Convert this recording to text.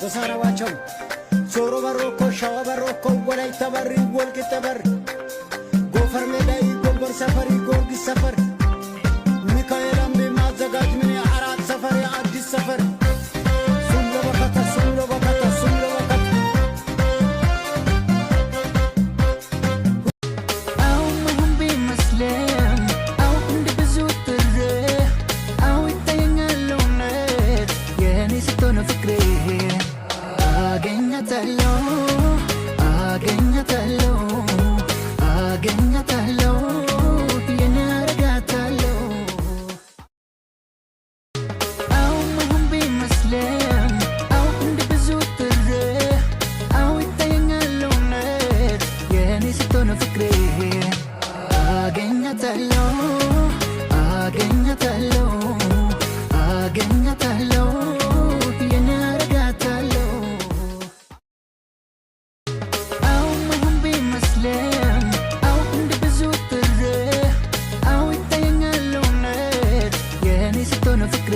ተሳራዋቸው ዞሮ በሮኮ ሸዋ በሮኮ ወላይታ በሪ ወልቂጤ በር ጎፈር ሜዳይ ጎንበር ሰፈሪ ጊዮርጊስ ሰፈር ሚካኤል አምቤ ማዘጋጅ ምን አራት ሰፈር አዲስ ሰፈር ሱሎ በከታ ሱሎ በከታ ሱሎ በከታ አው መሆን ቢመስልም አው እንደ ብዙ ጥሬ አው ይታየኛል እውነት የኔ ስትሆን ፍቅሬ አገኛታለሁ አገኛታለሁ አገኛታለሁ የኔ አረጋታለሁ አው መሆን ቢመስልም አው እንደ ብዙ ጥሬ አው ይታየኛል እውነት የኔ ስትሆን ፍቅሬ አገኛታለሁ አገኛታለሁ አገኛታለሁ የኔ አረጋታለሁ አው መሆን ቢመስልም አው እንደ ብዙ ጥሬ አው ይታየኛል እውነት የኔ ስትሆን ፍቅሬ